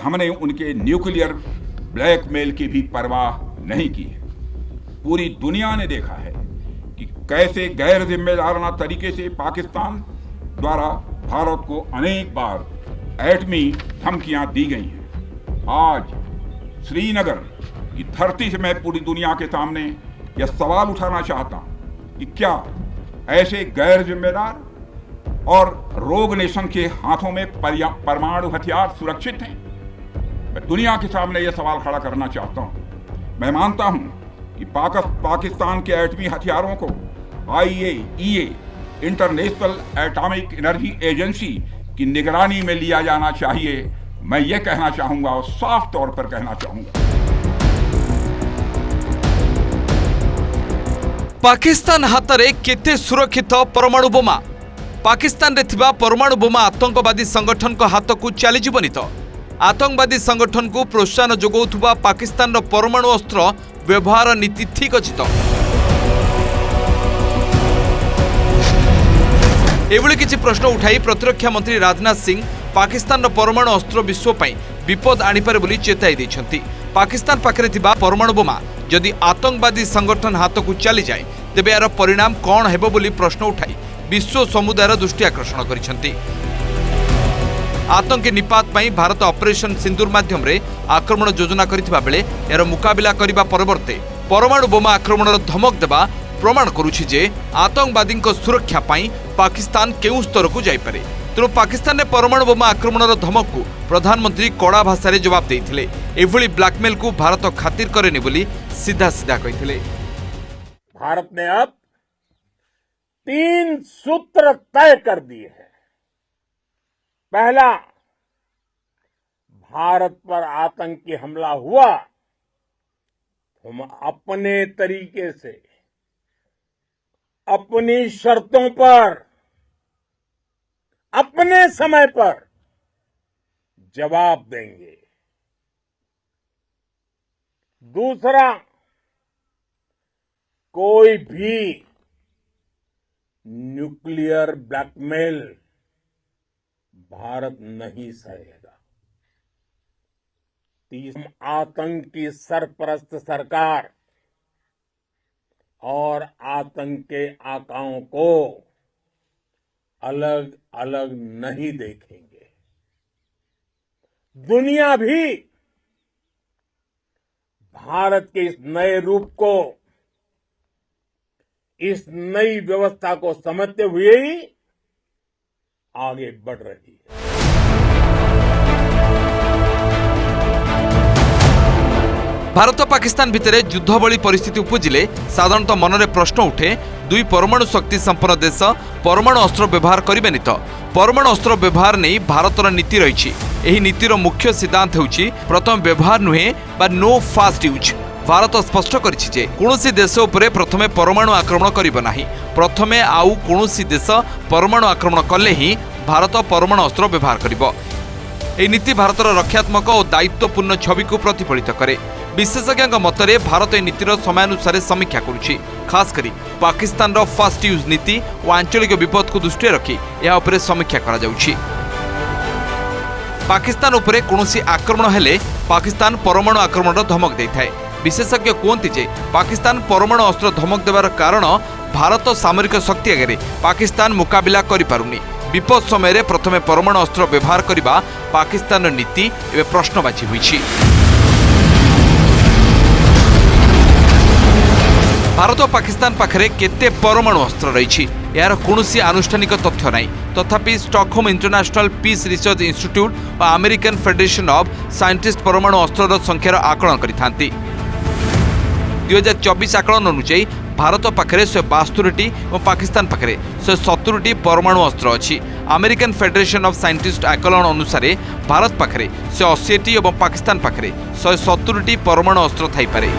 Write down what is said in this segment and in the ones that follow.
हमने उनके nuclear blackmail की भी परवाह नहीं की है। पूरी दुनिया ने देखा है कि कैसे गैर जिम्मेदाराना तरीके से पाकिस्तान द्वारा भारत को अनेक बार एटमी धमकियां दी गई हैं। आज श्रीनगर की धरती से मैं पूरी दुनिया के सामने यह सवाल उठाना चाहता हूं कि क्या ऐसे गैर जिम्मेदार और रोग नेशन के हाथों में परमाणु हथियार सुरक्षित हैं? मैं दुनिया के सामने यह सवाल खड़ा करना चाहता हूं। मैं मानता हूं कि पाकिस्तान के एटमी हथियारों को IAEA international atomic energy agency की निगरानी में लिया जाना चाहिए। मैं ये कहना चाहूंगा और साफ तौर पर कहना चाहूंगा, पाकिस्तान हाथ में केते सुरक्षित परमाणु बोमा? पाकिस्तान रे थिबा परमाणु बोमा आतंकवादी संगठन को हाथ को चली जीवनी तो आतंकवादी संगठन को प्रोत्साहन जोगाउथुबा पाकिस्तान रो परमाणु अस्त्र व्यवहार नीति ठीक अछि तो? एभली किछि प्रश्न उठाई प्रतिरक्षा मंत्री राजनाथ सिंह पाकिस्तान रो परमाणु अस्त्र विश्व पई विपद आनी पारे बोली चेताई दैछंती। पाकिस्तान पाखरे थिबा परमाणु बोमा जदि आतंकवादी संगठन हाथ को चली जाए तेबे यार परिणाम कौन हेबो बोली प्रश्न उठाई विश्व समुदायर दृष्टि आकर्षण करिसेंती। आतंकी निपात पई भारत ऑपरेशन सिंदूर माध्यम रे आक्रमण योजना करिथिबा बेले यार मुकाबिला करिबा परिवर्ते परमाणु बोमा आक्रमणर धमक देबा प्रमाण करुछि जे आतंकवादी सुरक्षा पई पाकिस्तान केउ स्तर को जाई पारे। तेणु पाकिस्तान ने परमाणु बोमा आक्रमणर धमक को प्रधानमंत्री कड़ा भाषा रे जवाब देइथिले। एभली ब्लैकमेल को भारत खातिर करेनि बोली सीधा सीधा कहिथिले। भारत ने अब 3 सूत्र तय कर दिए हैं। पहला, भारत पर आतंकी हमला हुआ हम अपने तरीके से अपनी शर्तों पर अपने समय पर जवाब देंगे। दूसरा, कोई भी न्यूक्लियर ब्लैकमेल भारत नहीं सहेगा। तीसरा, आतंक की सरपरस्त सरकार और आतंक के आकाओं को अलग अलग नहीं देखेंगे। दुनिया भी भारत के इस नए रूप को, इस नई व्यवस्था को समझते हुए ही आगे बढ़ रही है। भारत पाकिस्तान भितर युद्ध भली परिस्थिति उपजिले साधारणतः मनरे प्रश्न उठे, दुई परमाणु शक्ति संपन्न देश परमाणु अस्त्र व्यवहार करेनि तो? परमाणु अस्त्र व्यवहार नहीं भारतर नीति रही। एही नीतिर मुख्य सिद्धांत होउछि प्रथम व्यवहार नुहे बा नो फास्ट यूज। भारत स्पष्ट करिछि जे कोनोसी देश उपरे प्रथमे परमाणु आक्रमण करिबो नाही। प्रथमे आउ कोनोसी देश परमाणु आक्रमण कले ही भारत परमाणु अस्त्र व्यवहार करिबो। एही नीति भारतर रक्षात्मक और दायित्वपूर्ण छवि को प्रतिफलित करे। विशेषज्ञ मतरे भारत ए नीतिर समयानुसार समीक्षा करुछि। खास करी पाकिस्तान रो फास्ट यूज नीति और आंचलिक विपद को दृष्टि रखी यह उपरे समीक्षा करा जाउछि। पाकिस्तान उपरे कोनोसी आक्रमण हेले पाकिस्तान परमाणु आक्रमण धमक देइथाय। विशेषज्ञ कहते जे पाकिस्तान परमाणु अस्त्र धमक देवार कारण भारत सामरिक शक्ति आगे पाकिस्तान मुकाबिला करि पारुनी। विपद समय प्रथमे परमाणु अस्त्र व्यवहार करबा पाकिस्तान नीति एवं प्रश्नवाची होइछि। भारत और पाकिस्तान पाखरे केते परमाणु अस्त्र रही यार कौनसी आनुष्ठानिक तथ्य नहीं। तथापि Stockholm International Peace Research Institute और अमेरिकन फेडरेशन ऑफ साइंटिस्ट परमाणु अस्त्र संख्यार आकलन करिथांती। 2024 आकलन अनुसार भारत पाखरे 162 और पाकिस्तान पाखरे 170 परमाणु अस्त्र अच्छी। अमेरिकन फेडरेशन ऑफ साइंटिस्ट आकलन अनुसार भारत पाखरे 180 और पाकिस्तान पाखरे 170 परमाणु अस्त्र थाई पारे।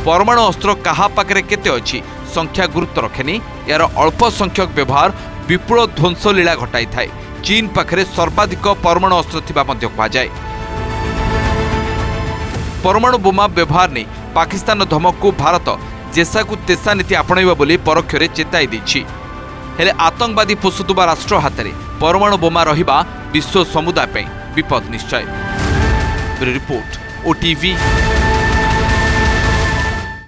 परमाणु अस्त्र कहा पाखरे केते अच्छी संख्या गुरुत्व रखेनी। यार अल्प संख्यक व्यवहार विपुल ध्वंस लीला घटाई थाए। चीन पाखरे सर्वाधिक परमाणु अस्त्र थिबा मध्य कहा जाए। परमाणु बोमा व्यवहार नहीं पाकिस्तान धमक को भारत जेसा को तेसा नीति आपणाइबा बोली परोक्षरे चेताई दैछि। हेले आतंकवादी पोषुवा राष्ट्र हाथ में परमाणु बोमा रहिबा विश्व समुदाय विपद निश्चय। Bureau report, OTV.